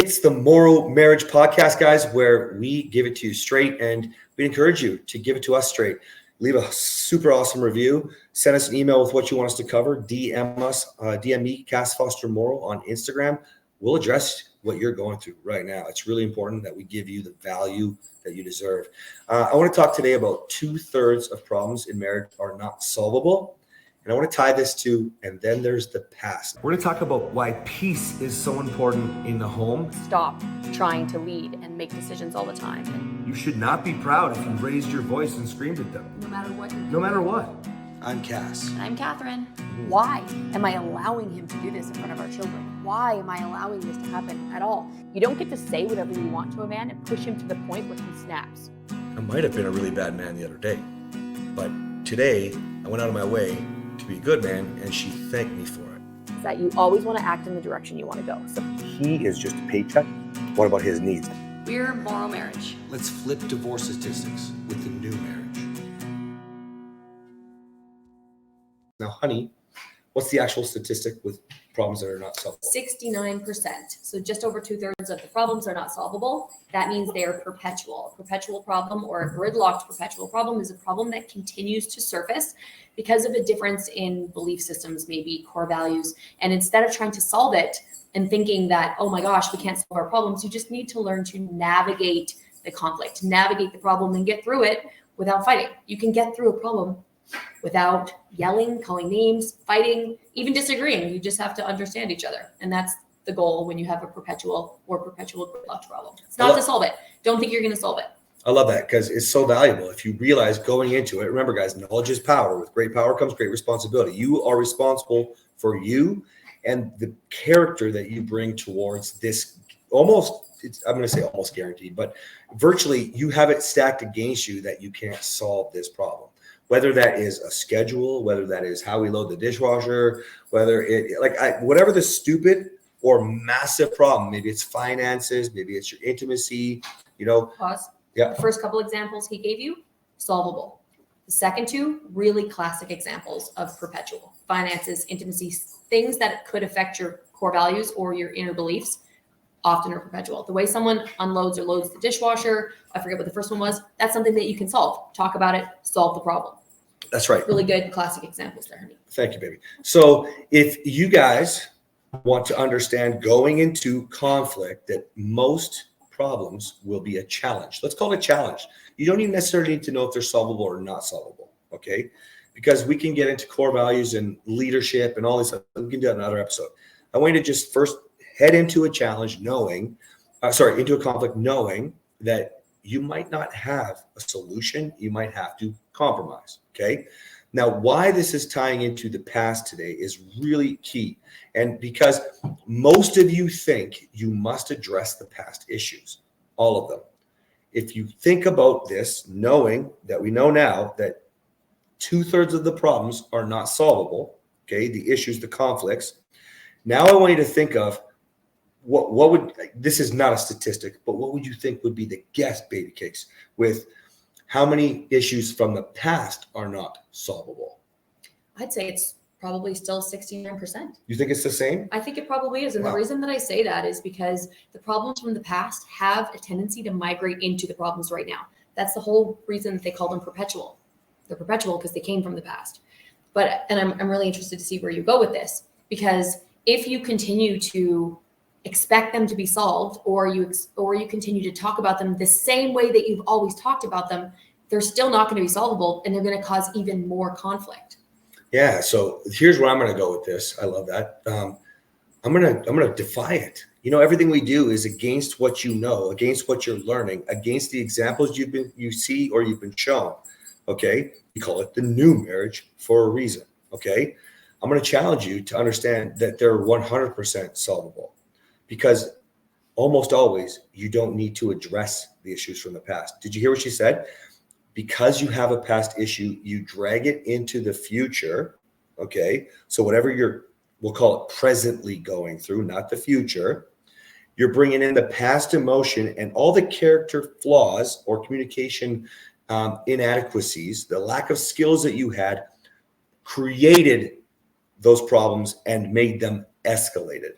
It's the Morrow Marriage podcast, guys, where we give it to you straight, and we encourage you to give it to us straight. Leave a super awesome review. Send us an email with what you want us to cover. DM us, DM me, Cass Foster Morrow on Instagram. We'll address what you're going through right now. It's really important that we give you the value that you deserve. I want to talk today about 2/3 of problems in marriage are not solvable. And I want to tie this to, and then there's the past. We're going to talk about why peace is so important in the home. Stop trying to lead and make decisions all the time. You should not be proud if you raised your voice and screamed at them. No matter what. No matter what. I'm Cass. And I'm Kathryn. Why am I allowing him to do this in front of our children? Why am I allowing this to happen at all? You don't get to say whatever you want to a man and push him to the point where he snaps. I might have been a really bad man the other day, but today I went out of my way to be a good man, and she thanked me for it. Is that you always want to act in the direction you want to go. So He is just a paycheck. What about his needs? we're MorrowMarriage. Let's flip divorce statistics with the new marriage. Now, honey, what's the actual statistic with problems that are not solvable? 69%. So just over 2/3 of the problems are not solvable. That means they are perpetual. A perpetual problem or a gridlocked perpetual problem is a problem that continues to surface because of a difference in belief systems, maybe core values. And instead of trying to solve it and thinking that, oh my gosh, we can't solve our problems, you just need to learn to navigate the conflict, navigate the problem and get through it without fighting. You can get through a problem without yelling, calling names, fighting, even disagreeing. You just have to understand each other. And that's the goal when you have a perpetual gridlocked problem. It's not to solve it. Don't think you're going to solve it. I love that because it's so valuable. If you realize going into it, remember guys, knowledge is power. With great power comes great responsibility. You are responsible for you and the character that you bring towards this I'm going to say almost guaranteed, but virtually you have it stacked against you that you can't solve this problem. Whether that is a schedule, whether that is how we load the dishwasher, whether whatever the stupid or massive problem, maybe it's finances, maybe it's your intimacy, Pause. Yeah. The first couple examples he gave you, solvable. The second two, really classic examples of perpetual. Finances, intimacy, things that could affect your core values or your inner beliefs, often are perpetual. The way someone unloads or loads the dishwasher, I forget what the first one was, that's something that you can solve. Talk about it, solve the problem. That's right. Really good classic examples there, honey. Thank you, baby. So if you guys want to understand going into conflict that most problems will be a challenge. Let's call it a challenge. You don't even necessarily need to know if they're solvable or not solvable, okay? Because we can get into core values and leadership and all this stuff. We can do that in another episode. I want you to just first head into a challenge into a conflict knowing that you might not have a solution. You might have to compromise, okay? Now, why this is tying into the past today is really key. And because most of you think you must address the past issues, all of them. If you think about this, knowing that we know now that 2/3 of the problems are not solvable, okay, the issues, the conflicts. Now I want you to think of what would, this is not a statistic, but what would you think would be the guess, baby cakes, with how many issues from the past are not solvable? I'd say it's probably still 69%. You think it's the same? I think it probably is. And Wow. the reason that I say that is because the problems from the past have a tendency to migrate into the problems right now. That's the whole reason that they call them perpetual. They're perpetual because they came from the past. And I'm really interested to see where you go with this, because if you continue to expect them to be solved, or you continue to talk about them the same way that you've always talked about them, they're still not going to be solvable, and they're going to cause even more conflict. Yeah. So here's where I'm going to go with this. I love that. I'm going to defy it. Everything we do is against what you know, against what you're learning, against the examples you see or you've been shown. Okay. We call it the new marriage for a reason. Okay. I'm going to challenge you to understand that they're 100% solvable, because almost always you don't need to address the issues from the past. Did you hear what she said? Because you have a past issue, you drag it into the future. Okay. So whatever we'll call it presently going through, not the future, you're bringing in the past emotion and all the character flaws or communication inadequacies, the lack of skills that you had, created those problems and made them escalated.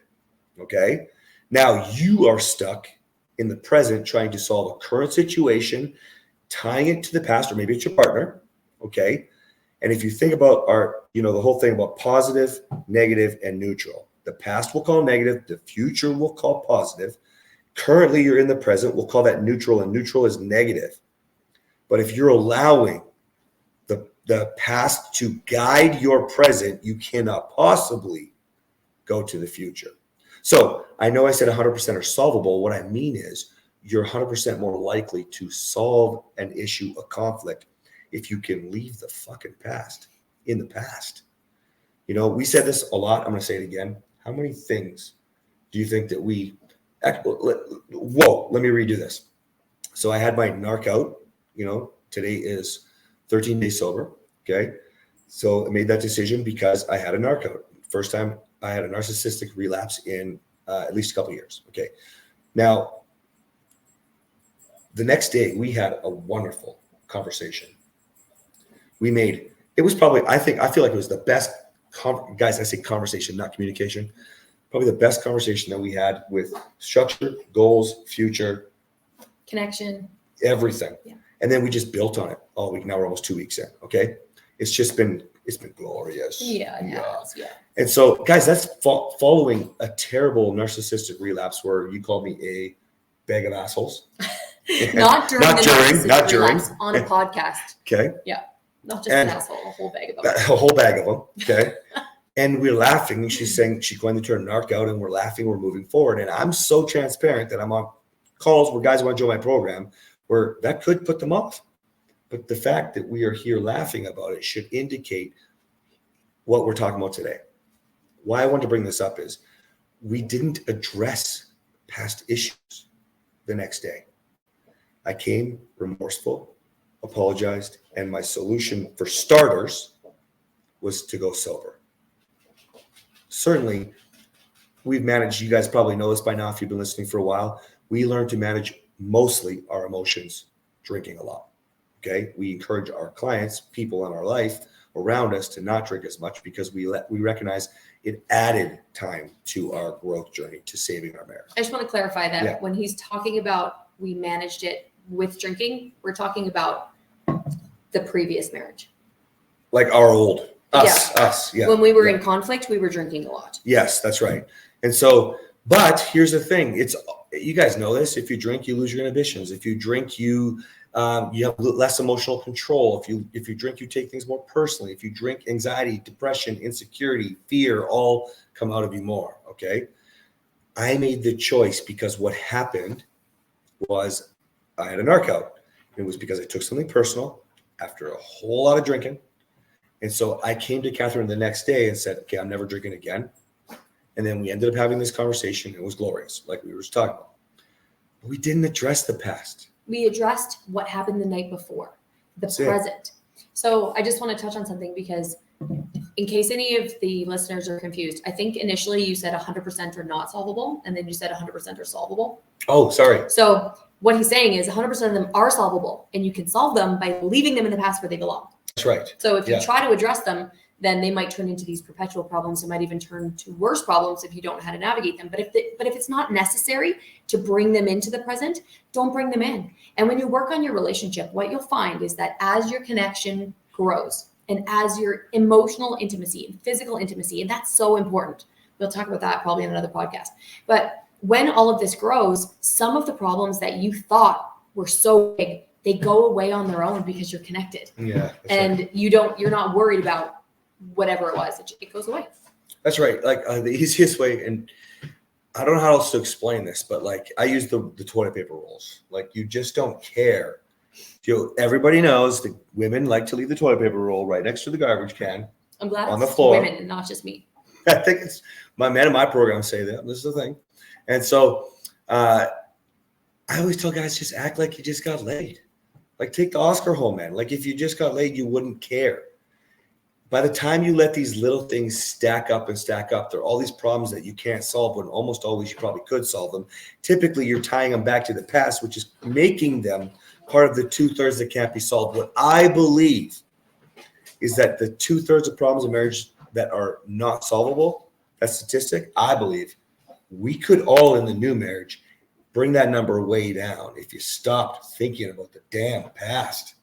Okay. Now you are stuck in the present trying to solve a current situation, tying it to the past, or maybe it's your partner, okay? And if you think about the whole thing about positive, negative, and neutral. The past we'll call negative, the future we'll call positive. Currently, you're in the present, we'll call that neutral, and neutral is negative. But if you're allowing the past to guide your present, you cannot possibly go to the future. So I know I said 100% are solvable. What I mean is you're 100% more likely to solve an issue, a conflict, if you can leave the fucking past in the past. We said this a lot. I'm going to say it again. How many things do you think that let me redo this. So I had my narc out, today is 13 days sober. Okay. So I made that decision because I had a narc out. First time I had a narcissistic relapse in at least a couple of years. Okay. Now, the next day we had a wonderful conversation. It was probably, I feel like it was the best, guys, I say conversation, not communication. Probably the best conversation that we had with structure, goals, future. Connection. Everything. Yeah. And then we just built on it all week. Now we're almost 2 weeks in. Okay. It's been glorious. Yeah, it has. Yeah. And so, guys, that's following a terrible narcissistic relapse where you called me a bag of assholes. Not during not during. On a podcast. Okay. Yeah. Not just an asshole, a whole bag of them. A whole bag of them. Okay. And we're laughing. And she's saying she's going to turn narc out, and we're laughing. We're moving forward. And I'm so transparent that I'm on calls where guys want to join my program where that could put them off. But the fact that we are here laughing about it should indicate what we're talking about today. Why I want to bring this up is we didn't address past issues the next day. I came remorseful, apologized, and my solution for starters was to go sober. Certainly, we've managed, you guys probably know this by now if you've been listening for a while, we learned to manage mostly our emotions drinking a lot. Okay, we encourage our clients, people in our life around us, to not drink as much because we recognize it added time to our growth journey to saving our marriage. I just want to clarify that when he's talking about we managed it with drinking, we're talking about the previous marriage. Like our old us. Yeah. When we were in conflict, we were drinking a lot. Yes, that's right. And so, but here's the thing: you guys know this. If you drink, you lose your inhibitions. If you drink, you have less emotional control. If you drink, you take things more personally. If you drink, anxiety, depression, insecurity, fear all come out of you more. Okay. I made the choice because what happened was I had a narc out. It was because I took something personal after a whole lot of drinking. And so I came to Kathryn the next day and said, okay, I'm never drinking again. And then we ended up having this conversation. It was glorious, like we were just talking about. But we didn't address the past. We addressed what happened the night before, the present. So I just want to touch on something because in case any of the listeners are confused, I think initially you said 100% are not solvable, and then you said 100% are solvable. Oh, sorry. So what he's saying is 100% of them are solvable, and you can solve them by leaving them in the past where they belong. That's right. So if you try to address them, then they might turn into these perpetual problems. They might even turn to worse problems if you don't know how to navigate them. But if it's not necessary to bring them into the present, don't bring them in. And when you work on your relationship, what you'll find is that as your connection grows and as your emotional intimacy and physical intimacy, and that's so important. We'll talk about that probably in another podcast. But when all of this grows, some of the problems that you thought were so big, they go away on their own because you're connected. Yeah. And right. you're not worried about whatever it was, it goes away. That's right. Like the easiest way, and I don't know how else to explain this, but like I use the toilet paper rolls. Like you just don't care. Everybody knows that women like to leave the toilet paper roll right next to the garbage can. I'm glad on the floor. Women and not just me. I think it's my men in my program say that. This is the thing. And so I always tell guys, just act like you just got laid. Like take the Oscar home, man. Like if you just got laid, you wouldn't care. By the time you let these little things stack up, there are all these problems that you can't solve when almost always you probably could solve them. Typically, you're tying them back to the past, which is making them part of the 2/3 that can't be solved. What I believe is that the 2/3 of problems in marriage that are not solvable, that statistic, I believe, we could all in the new marriage bring that number way down if you stopped thinking about the damn past,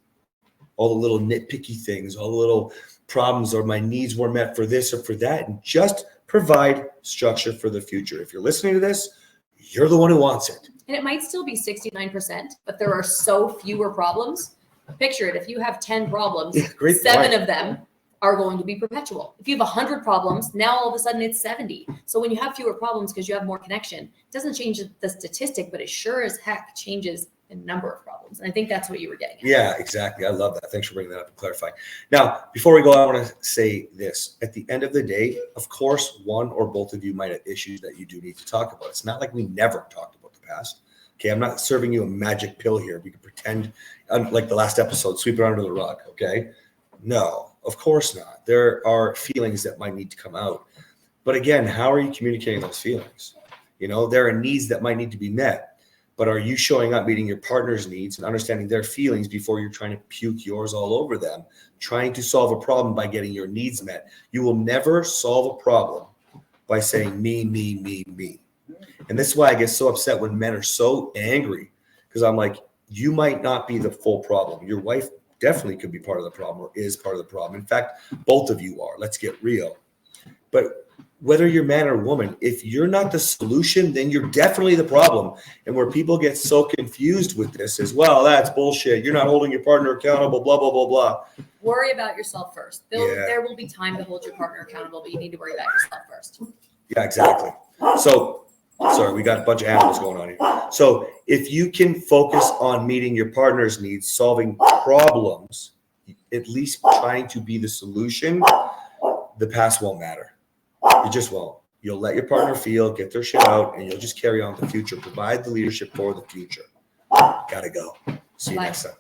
all the little nitpicky things, all the little problems, or my needs weren't met for this or for that, and just provide structure for the future. If you're listening to this, you're the one who wants it. And it might still be 69%, but there are so fewer problems. Picture it. If you have 10 problems, 7 of them are going to be perpetual. If you have 100 problems, now all of a sudden it's 70. So when you have fewer problems because you have more connection, it doesn't change the statistic, but it sure as heck changes the number of problems. And I think that's what you were getting at. Yeah, exactly. I love that. Thanks for bringing that up and clarifying. Now, before we go, I want to say this. At the end of the day, of course, one or both of you might have issues that you do need to talk about. It's not like we never talked about the past. Okay, I'm not serving you a magic pill here. We can pretend, like the last episode, sweep it under the rug, okay? No, of course not. There are feelings that might need to come out. But again, how are you communicating those feelings? You know, there are needs that might need to be met. But are you showing up, meeting your partner's needs and understanding their feelings before you're trying to puke yours all over them, trying to solve a problem by getting your needs met? You will never solve a problem by saying me, me, me, me. And this is why I get so upset when men are so angry, because I'm like, you might not be the full problem. Your wife definitely could be part of the problem or is part of the problem. In fact, both of you are. Let's get real. But whether you're man or woman, if you're not the solution, then you're definitely the problem. And where people get so confused with this is, well, that's bullshit. You're not holding your partner accountable, blah, blah, blah, blah. Worry about yourself first. There will be time to hold your partner accountable, but you need to worry about yourself first. Yeah, exactly. So, sorry, we got a bunch of animals going on here. So if you can focus on meeting your partner's needs, solving problems, at least trying to be the solution, the past won't matter. It just won't. You'll let your partner feel, get their shit out, and you'll just carry on the future. Provide the leadership for the future. Gotta go. See you next time.